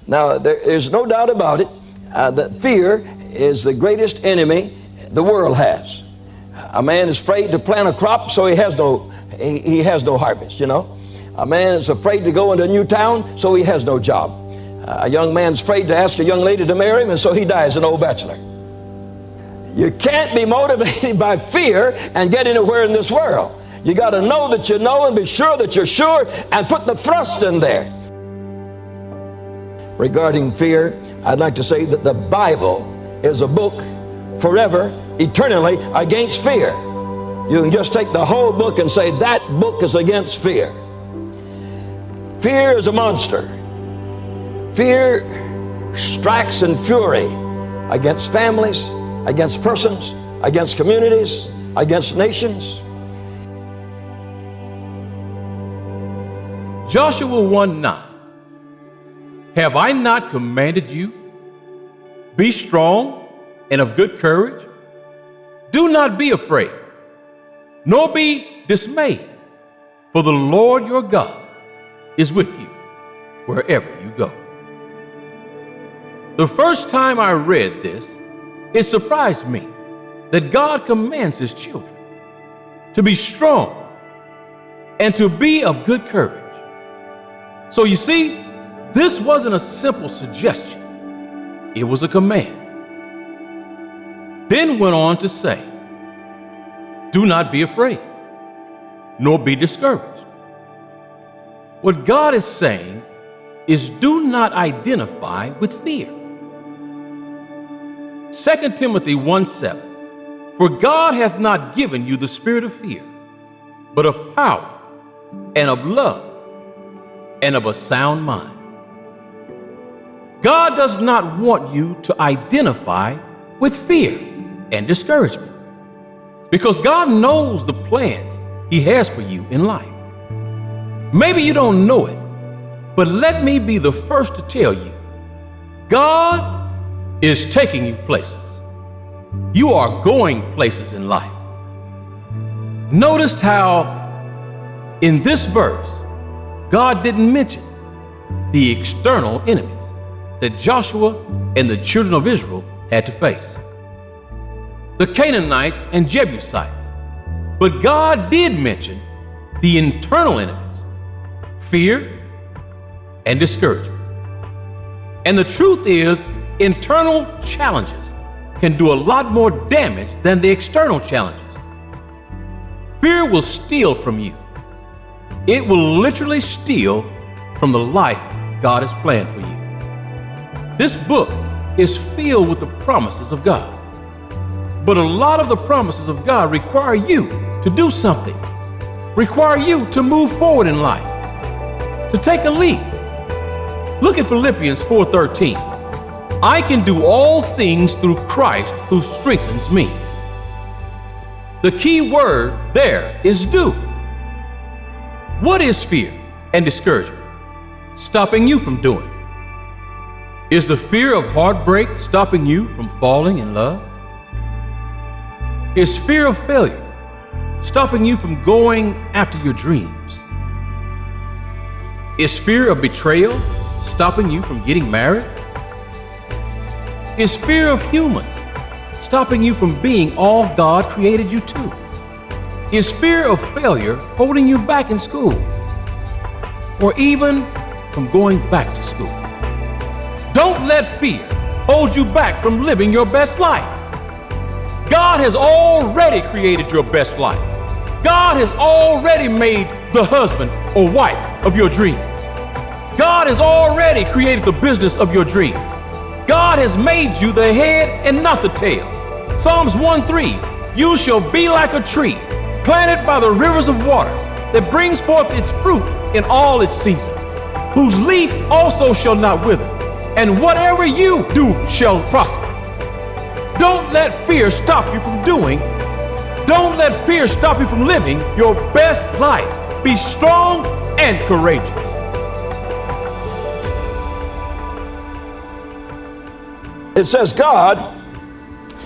Now, there is no doubt about it that fear is the greatest enemy the world has. A man is afraid to plant a crop, so he has no harvest, you know. A man is afraid to go into a new town, so he has no job. A young man's afraid to ask a young lady to marry him, and so he dies an old bachelor. You can't be motivated by fear and get anywhere in this world. You got to know that you know and be sure that you're sure and put the thrust in there. Regarding fear, I'd like to say that the Bible is a book forever, eternally against fear. You can just take the whole book and say that book is against fear. Fear is a monster. Fear strikes in fury against families, against persons, against communities, against nations. Joshua 1:9. Have I not commanded you? Be strong and of good courage. Do not be afraid, nor be dismayed, for the Lord your God is with you wherever you go. The first time I read this, it surprised me that God commands his children to be strong and to be of good courage. So you see, this wasn't a simple suggestion. It was a command. Then went on to say, do not be afraid, nor be discouraged. What God is saying is do not identify with fear. 2 Timothy 1:7, for God hath not given you the spirit of fear, but of power and of love and of a sound mind. God does not want you to identify with fear and discouragement, because God knows the plans he has for you in life. Maybe you don't know it, but let me be the first to tell you, God is taking you places. You are going places in life. Notice how in this verse, God didn't mention the external enemies that Joshua and the children of Israel had to face, the Canaanites and Jebusites. But God did mention the internal enemies, fear and discouragement. And the truth is, internal challenges can do a lot more damage than the external challenges. Fear will steal from you. It will literally steal from the life God has planned for you. This book is filled with the promises of God. But a lot of the promises of God require you to do something, require you to move forward in life, to take a leap. Look at Philippians 4:13. I can do all things through Christ who strengthens me. The key word there is do. What is fear and discouragement stopping you from doing? Is the fear of heartbreak stopping you from falling in love? Is fear of failure stopping you from going after your dreams? Is fear of betrayal stopping you from getting married? Is fear of humans stopping you from being all God created you to? Is fear of failure holding you back in school, or even from going back to school? Don't let fear hold you back from living your best life. God has already created your best life. God has already made the husband or wife of your dreams. God has already created the business of your dreams. God has made you the head and not the tail. Psalms 1:3, you shall be like a tree planted by the rivers of water that brings forth its fruit in all its season, whose leaf also shall not wither, and whatever you do shall prosper. Don't let fear stop you from doing. Don't let fear stop you from living your best life. Be strong and courageous. It says God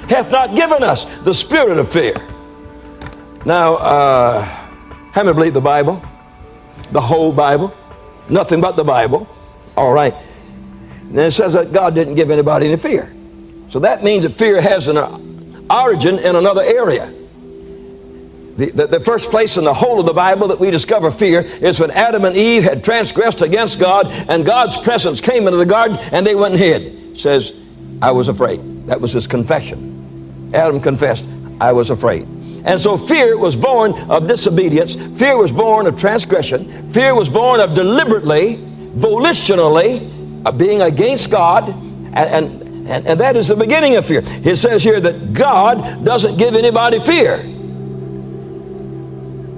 hath not given us the spirit of fear. Now, how many believe the Bible? The whole Bible? Nothing but the Bible? All right. And it says that God didn't give anybody any fear. So that means that fear has an origin in another area. The first place in the whole of the Bible that we discover fear is when Adam and Eve had transgressed against God, and God's presence came into the garden and they went and hid. It says, I was afraid. That was his confession. Adam confessed, I was afraid. And so fear was born of disobedience. Fear was born of transgression. Fear was born of deliberately, volitionally being against God. And that is the beginning of fear. It says here that God doesn't give anybody fear.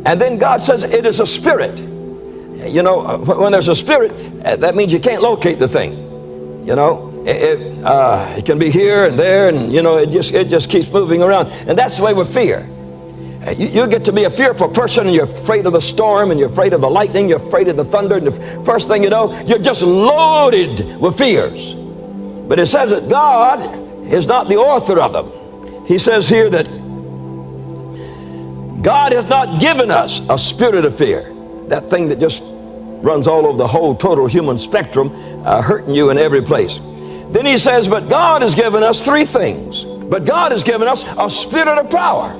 And then God says it is a spirit. You know, when there's a spirit, that means you can't locate the thing. You know, it can be here and there, and you know, it just keeps moving around. And that's the way with fear. You get to be a fearful person, and you're afraid of the storm, and you're afraid of the lightning, you're afraid of the thunder, and the first thing you know, you're just loaded with fears. But it says that God is not the author of them. He says here that God has not given us a spirit of fear, that thing that just runs all over the whole total human spectrum, hurting you in every place. Then he says, but God has given us three things. But God has given us a spirit of power.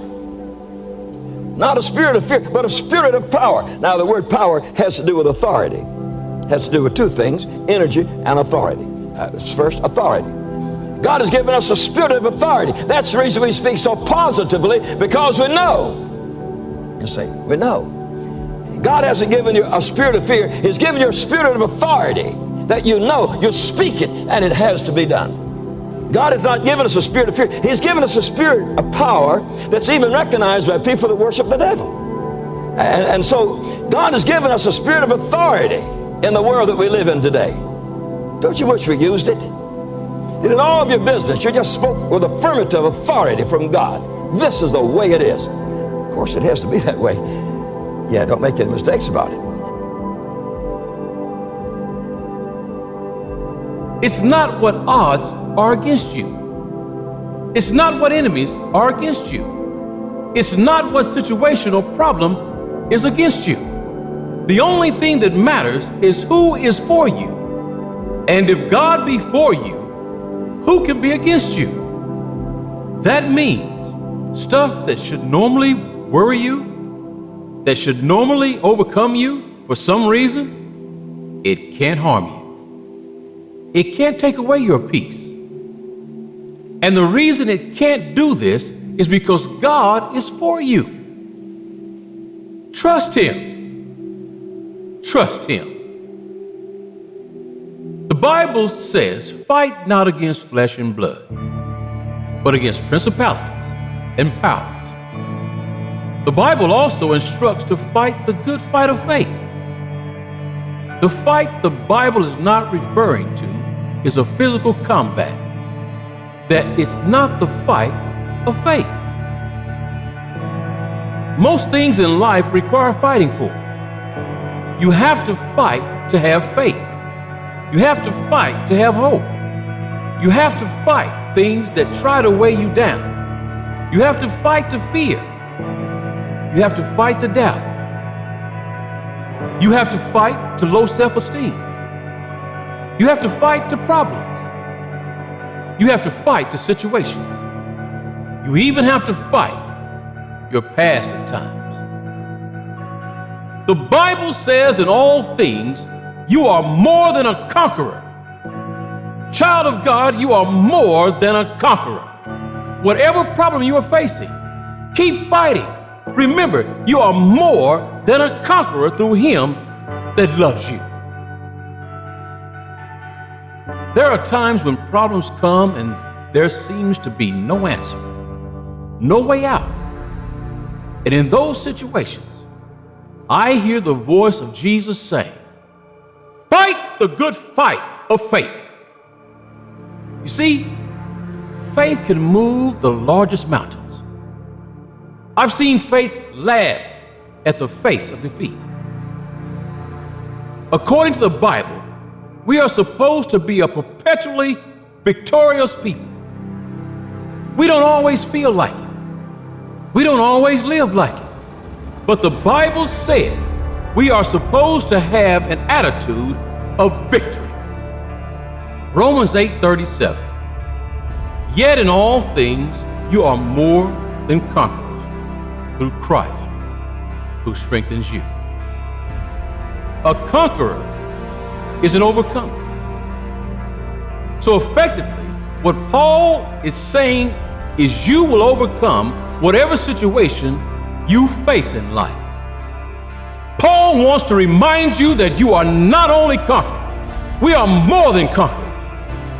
Not a spirit of fear, but a spirit of power. Now the word power has to do with authority. It has to do with two things, energy and authority. First, authority. God has given us a spirit of authority. That's the reason we speak so positively, because we know. You say, we know. God hasn't given you a spirit of fear. He's given you a spirit of authority that you know. You speak it and it has to be done. God has not given us a spirit of fear. He's given us a spirit of power that's even recognized by people that worship the devil. And so God has given us a spirit of authority in the world that we live in today. Don't you wish we used it? And in all of your business, you just spoke with affirmative authority from God. This is the way it is. Of course, it has to be that way. Yeah, don't make any mistakes about it. It's not what odds are against you. It's not what enemies are against you. It's not what situation or problem is against you. The only thing that matters is who is for you. And if God be for you, who can be against you? That means stuff that should normally worry you, that should normally overcome you for some reason, it can't harm you. It can't take away your peace. And the reason it can't do this is because God is for you. Trust Him. Trust Him. The Bible says, fight not against flesh and blood, but against principalities and powers. The Bible also instructs to fight the good fight of faith. The fight the Bible is not referring to is a physical combat, that it's not the fight of faith. Most things in life require fighting for. You have to fight to have faith. You have to fight to have hope. You have to fight things that try to weigh you down. You have to fight the fear. You have to fight the doubt. You have to fight to low self-esteem. You have to fight to problems. You have to fight to situations. You even have to fight your past at times. The Bible says in all things, you are more than a conqueror. Child of God, you are more than a conqueror. Whatever problem you are facing, keep fighting. Remember, you are more than a conqueror through Him that loves you. There are times when problems come and there seems to be no answer, no way out. And in those situations, I hear the voice of Jesus saying, fight the good fight of faith. You see, faith can move the largest mountains. I've seen faith laugh at the face of defeat. According to the Bible, we are supposed to be a perpetually victorious people. We don't always feel like it. We don't always live like it. But the Bible said we are supposed to have an attitude of victory. Romans 8:37. Yet in all things you are more than conquerors through Christ who strengthens you. A conqueror is an overcomer. So effectively, what Paul is saying is you will overcome whatever situation you face in life. Paul wants to remind you that you are not only conquerors, we are more than conquerors.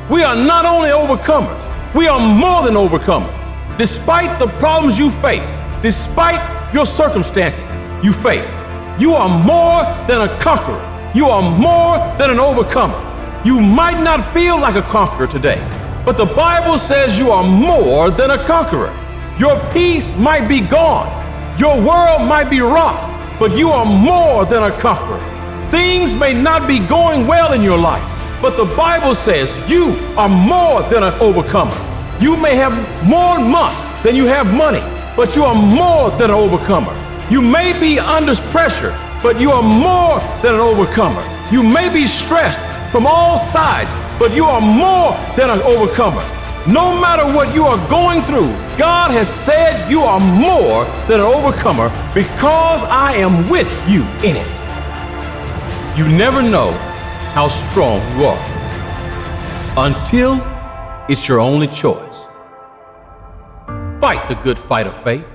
We are not only overcomers, we are more than overcomers. Despite the problems you face, despite your circumstances you face, you are more than a conqueror. You are more than an overcomer. You might not feel like a conqueror today, but the Bible says you are more than a conqueror. Your peace might be gone. Your world might be rocked, but you are more than a conqueror. Things may not be going well in your life, but the Bible says you are more than an overcomer. You may have more money than you have money, but you are more than an overcomer. You may be under pressure, but you are more than an overcomer. You may be stressed from all sides, but you are more than an overcomer. No matter what you are going through, God has said you are more than an overcomer because I am with you in it. You never know how strong you are until it's your only choice. Fight the good fight of faith.